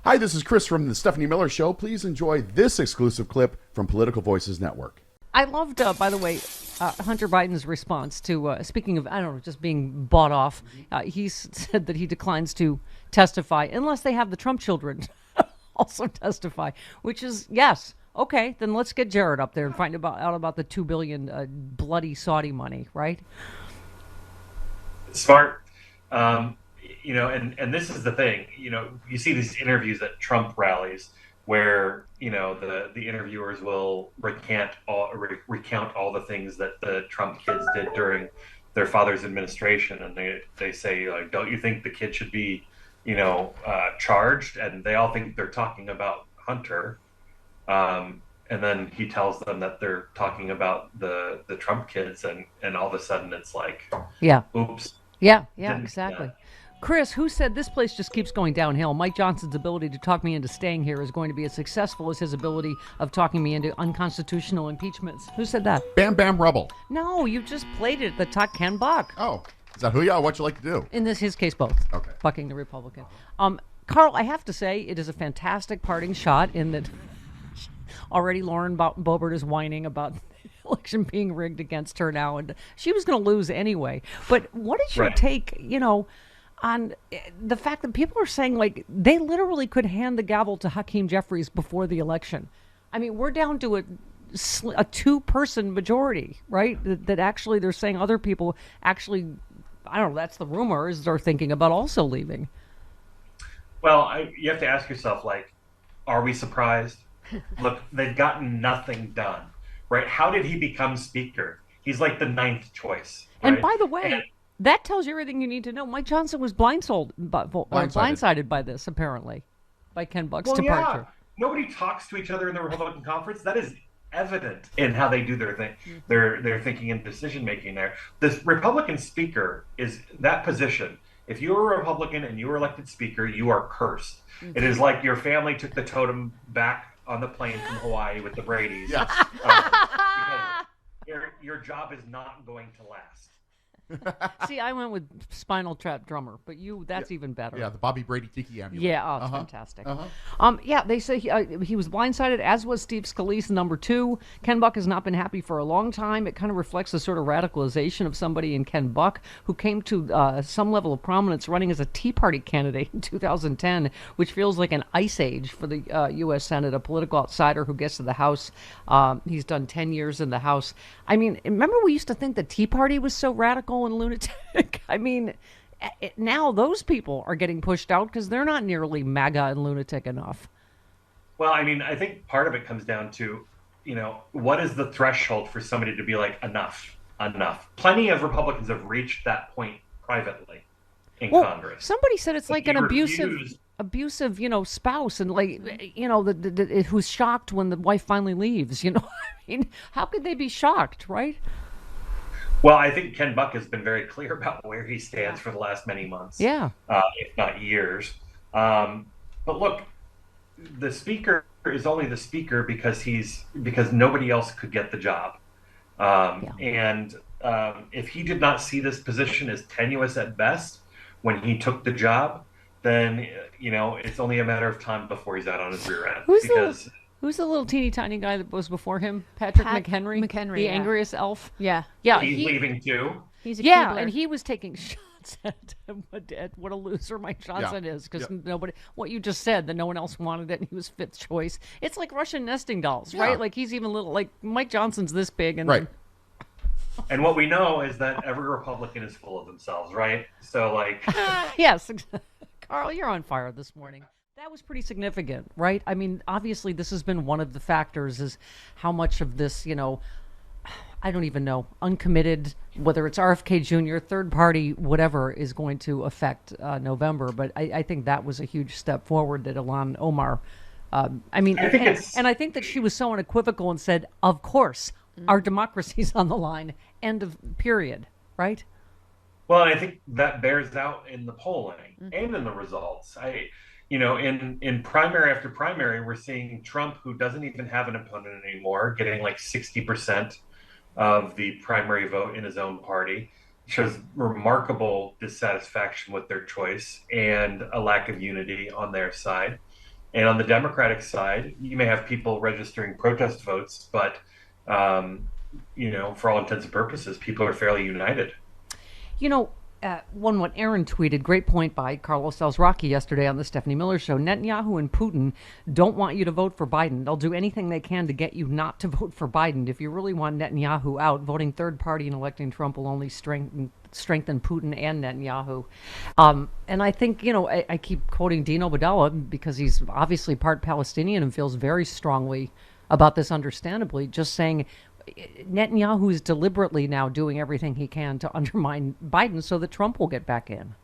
Hi, this is Chris from the Stephanie Miller Show. Please enjoy this exclusive clip from Political Voices Network. I loved, by the way, Hunter Biden's response to, speaking of, I don't know, just being bought off. He said that he declines to testify unless they have the Trump children also testify, which is, yes, okay, then let's get Jared up there and find out about the $2 billion bloody Saudi money, right? Smart. And this is the thing, you see these interviews at Trump rallies where, the interviewers will recount all the things that the Trump kids did during their father's administration. And they say, like, don't you think the kid should be, charged? And they all think they're talking about Hunter. And then he tells them that they're talking about the Trump kids. And all of a sudden it's like, yeah, oops. Yeah, exactly. Chris, who said this place just keeps going downhill? Mike Johnson's ability to talk me into staying here is going to be as successful as his ability of talking me into unconstitutional impeachments. Who said that? Bam Bam Rubble. No, you just played it at the top. Ken Buck. Oh, is that who you are? What you like to do? In his case, both. Okay. Bucking the Republican. Carl, I have to say, it is a fantastic parting shot in that already Lauren Boebert is whining about the election being rigged against her now, and she was going to lose anyway. But what is your take, on the fact that people are saying, like, they literally could hand the gavel to Hakeem Jeffries before the election? I mean, we're down to a two-person majority, right? That actually they're saying other people actually, I don't know, that's the rumor, is they're thinking about also leaving. Well, you have to ask yourself, like, are we surprised? Look, they've gotten nothing done, right? How did he become speaker? He's like the ninth choice. Right? And by the way, that tells you everything you need to know. Mike Johnson was blindsided by this, apparently, by Ken Buck's departure. Yeah. Nobody talks to each other in the Republican conference. That is evident in how they do their thing, their thinking and decision making there. The Republican speaker is that position. If you are a Republican and you were elected speaker, you are cursed. Mm-hmm. It is like your family took the totem back on the plane from Hawaii with the Bradys. Yes. Because your job is not going to last. See, I went with Spinal Tap drummer, but that's even better. Yeah, the Bobby Brady Tiki amulet. Yeah, it's fantastic. They say he was blindsided, as was Steve Scalise, number 2. Ken Buck has not been happy for a long time. It kind of reflects the sort of radicalization of somebody in Ken Buck, who came to some level of prominence running as a Tea Party candidate in 2010, which feels like an ice age for the U.S. Senate, a political outsider who gets to the House. He's done 10 years in the House. I mean, remember we used to think the Tea Party was so radical and lunatic? I mean, now those people are getting pushed out because they're not nearly MAGA and lunatic enough. Well, I mean, I think part of it comes down to, what is the threshold for somebody to be like, enough. Plenty of Republicans have reached that point privately in Congress. Somebody said it's like an abusive, spouse, and who's shocked when the wife finally leaves. I mean, how could they be shocked, right? Well, I think Ken Buck has been very clear about where he stands for the last many months, if not years. But look, the speaker is only the speaker because nobody else could get the job. And if he did not see this position as tenuous at best when he took the job, then it's only a matter of time before he's out on his rear end. Who's the little teeny tiny guy that was before him? Patrick McHenry? The angriest elf? Yeah. He's leaving too. He's a Keebler. And he was taking shots at what a loser Mike Johnson is, because what you just said, that no one else wanted it and he was fifth choice. It's like Russian nesting dolls, right? Like he's even little, like Mike Johnson's this big. And right. And what we know is that every Republican is full of themselves, right? So yes. Carl, you're on fire this morning. That was pretty significant, right? I mean, obviously, this has been one of the factors, is how much of this, I don't even know, uncommitted, whether it's RFK Jr., third party, whatever, is going to affect November. But I think that was a huge step forward that Ilhan Omar, I think that she was so unequivocal and said, of course, our democracy's on the line, end of period, right? Well, I think that bears out in the polling and in the results. In primary after primary, we're seeing Trump, who doesn't even have an opponent anymore, getting like 60% of the primary vote in his own party. Shows remarkable dissatisfaction with their choice and a lack of unity on their side. And on the Democratic side, you may have people registering protest votes, but um, for all intents and purposes, people are fairly united. You know, what Aaron tweeted, great point by Carlos Alzraki yesterday on the Stephanie Miller Show. Netanyahu and Putin don't want you to vote for Biden. They'll do anything they can to get you not to vote for Biden. If you really want Netanyahu out, voting third party and electing Trump will only strengthen Putin and Netanyahu. And I think, I keep quoting Dino Badella because he's obviously part Palestinian and feels very strongly about this, understandably, just saying Netanyahu is deliberately now doing everything he can to undermine Biden so that Trump will get back in.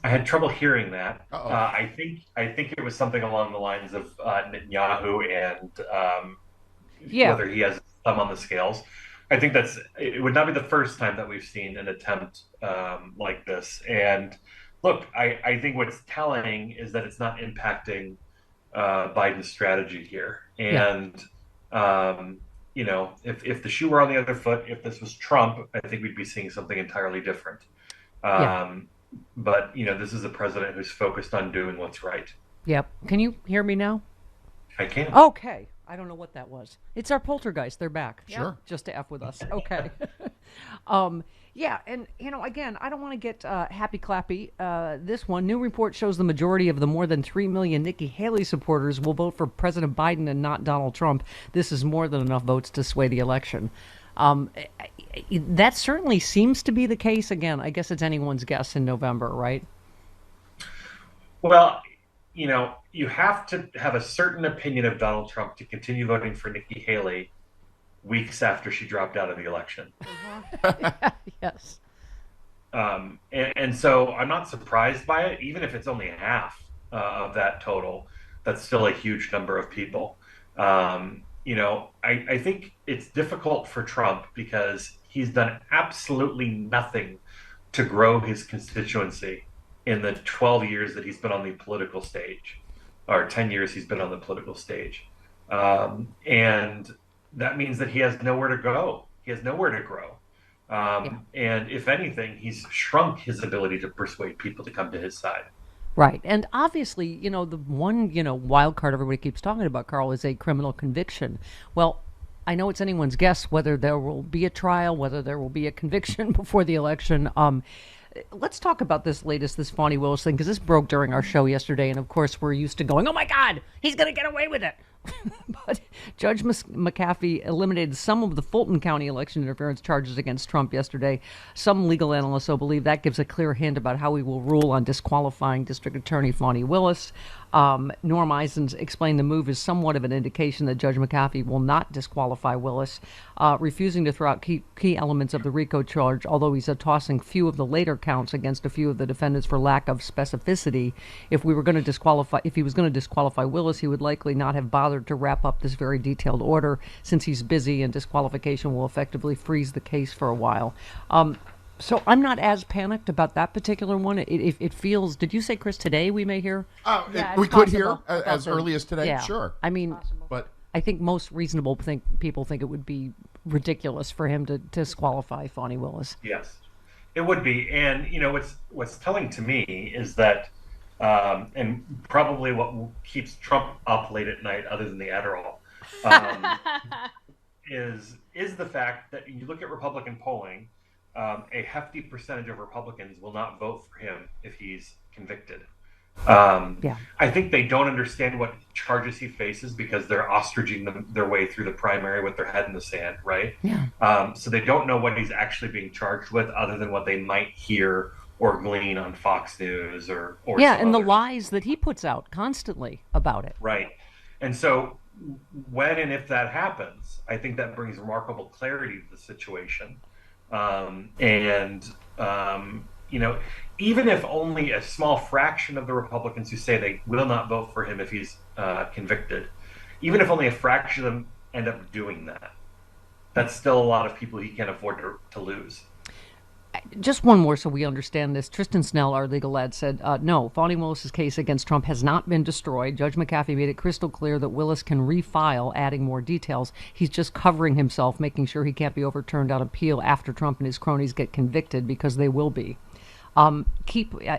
I had trouble hearing that. Uh-oh. I think it was something along the lines of Netanyahu and Yeah. whether he has a thumb on the scales. I think it would not be the first time that we've seen an attempt like this. And look, I think what's telling is that it's not impacting Biden's strategy here. And if the shoe were on the other foot, if this was Trump, I think we'd be seeing something entirely different. But this is a president who's focused on doing what's right. Yep. Can you hear me now? I can. Okay. I don't know what that was. It's our poltergeist. They're back. Sure. Just to F with us. Okay. Yeah, and, again, I don't want to get happy clappy. This one, new report shows the majority of the more than 3 million Nikki Haley supporters will vote for President Biden and not Donald Trump. This is more than enough votes to sway the election. That certainly seems to be the case. Again, I guess it's anyone's guess in November, right? Well, you have to have a certain opinion of Donald Trump to continue voting for Nikki Haley weeks after she dropped out of the election. Yes. And so I'm not surprised by it, even if it's only half of that total. That's still a huge number of people. I think it's difficult for Trump because he's done absolutely nothing to grow his constituency in the 12 years that he's been on the political stage, or 10 years he's been on the political stage. And that means that he has nowhere to go. He has nowhere to grow. And if anything, he's shrunk his ability to persuade people to come to his side. Right. And obviously, the one, wild card everybody keeps talking about, Carl, is a criminal conviction. Well, I know it's anyone's guess whether there will be a trial, whether there will be a conviction before the election. Let's talk about this Fani Willis thing, because this broke during our show yesterday. And of course, we're used to going, oh my God, he's going to get away with it. But Judge McAfee eliminated some of the Fulton County election interference charges against Trump yesterday. Some legal analysts believe that gives a clear hint about how he will rule on disqualifying District Attorney Fani Willis. Norm Eisens explained the move is somewhat of an indication that Judge McAfee will not disqualify Willis, refusing to throw out key elements of the RICO charge, although he's tossing few of the later counts against a few of the defendants for lack of specificity. If he was going to disqualify Willis, he would likely not have bothered to wrap up this very detailed order, since he's busy and disqualification will effectively freeze the case for a while. So I'm not as panicked about that particular one. It feels. Did you say, Chris, today we may hear? We could hear as early as today. Yeah. Sure. I mean, But I think most reasonable people think it would be ridiculous for him to disqualify Fani Willis. Yes, it would be. And what's telling to me is that, and probably what keeps Trump up late at night, other than the Adderall, is the fact that you look at Republican polling. A hefty percentage of Republicans will not vote for him if he's convicted. I think they don't understand what charges he faces because they're ostriching their way through the primary with their head in the sand, right? Yeah. So they don't know what he's actually being charged with, other than what they might hear or glean on Fox News or and the lies that he puts out constantly about it. Right. And so when and if that happens, I think that brings remarkable clarity to the situation. Even if only a small fraction of the Republicans who say they will not vote for him if he's convicted, even if only a fraction of them end up doing that, that's still a lot of people he can't afford to lose. Just one more so we understand this. Tristan Snell, our legal lad, said, no, Fani Willis's case against Trump has not been destroyed. Judge McAfee made it crystal clear that Willis can refile, adding more details. He's just covering himself, making sure he can't be overturned on appeal after Trump and his cronies get convicted, because they will be. And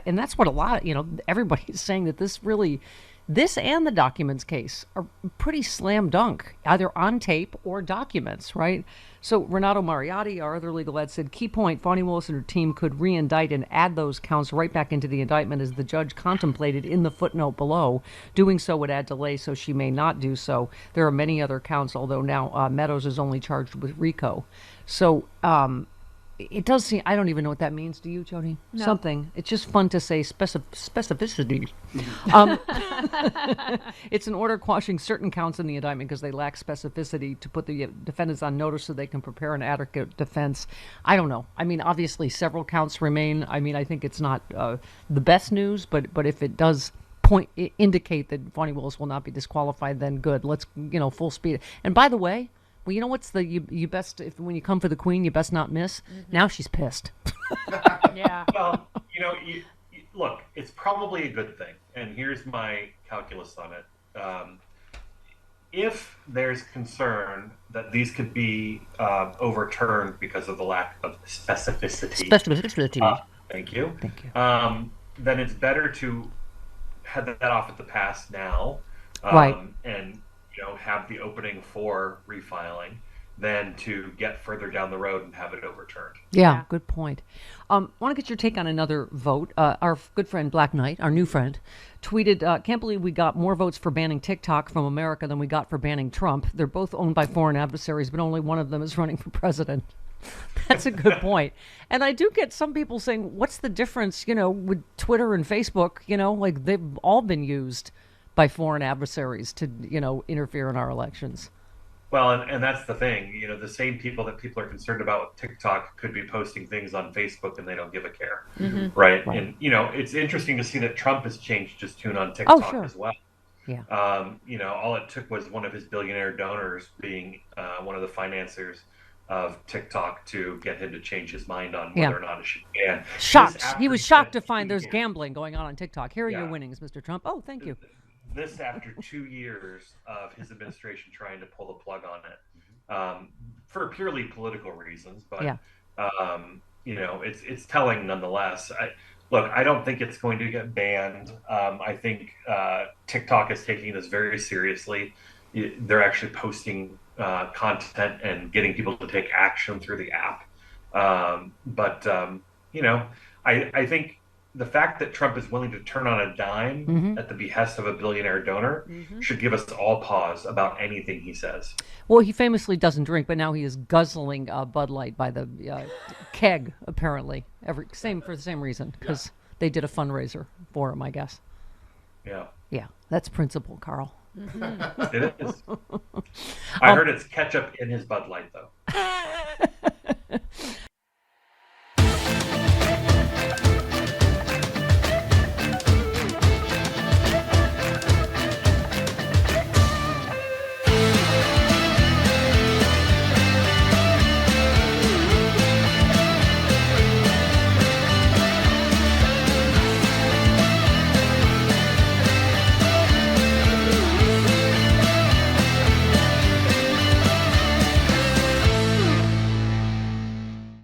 that's what a lot of, everybody's saying that this and the documents case are pretty slam dunk, either on tape or documents, right? So Renato Mariotti, our other legal ed, said, key point, Fani Willis and her team could re-indict and add those counts right back into the indictment as the judge contemplated in the footnote below. Doing so would add delay, so she may not do so. There are many other counts, although now Meadows is only charged with RICO. So it does seem, I don't even know what that means. Do you, Jody? No. Something. It's just fun to say specificity. It's an order quashing certain counts in the indictment because they lack specificity to put the defendants on notice so they can prepare an adequate defense. I don't know. I mean, obviously, several counts remain. I mean, I think it's not the best news, but if it does indicate that Fani Willis will not be disqualified, then good. Let's, full speed. And by the way, well, you know what's the you best when you come for the queen, you best not miss. Mm-hmm. Now she's pissed. Yeah. Well, look, it's probably a good thing, and here's my calculus on it. If there's concern that these could be overturned because of the lack of specificity, thank you. Then it's better to head that off at the pass now, right? And have the opening for refiling than to get further down the road and have it overturned. Yeah, good point. Want to get your take on another vote. Our good friend Black Knight, our new friend, tweeted, can't believe we got more votes for banning TikTok from America than we got for banning Trump. They're both owned by foreign adversaries, but only one of them is running for president. That's a good point. And I do get some people saying, what's the difference, with Twitter and Facebook? Like they've all been used by foreign adversaries to, interfere in our elections. Well, and that's the thing. The same people that people are concerned about with TikTok could be posting things on Facebook and they don't give a care, right? And it's interesting to see that Trump has changed his tune on TikTok as well. Yeah. All it took was one of his billionaire donors being one of the financiers of TikTok to get him to change his mind on whether or not it should be banned. He was shocked to find there's gambling going on TikTok. Here are your winnings, Mr. Trump. Oh, thank you. This after 2 years of his administration trying to pull the plug on it for purely political reasons, but it's telling nonetheless. I don't think it's going to get banned. I think TikTok is taking this very seriously. They're actually posting content and getting people to take action through the app. I think the fact that Trump is willing to turn on a dime at the behest of a billionaire donor should give us all pause about anything he says. Well, he famously doesn't drink, but now he is guzzling Bud Light by the keg, apparently. For the same reason, because they did a fundraiser for him, I guess. Yeah. Yeah, that's principle, Carl. It is. I heard it's ketchup in his Bud Light, though.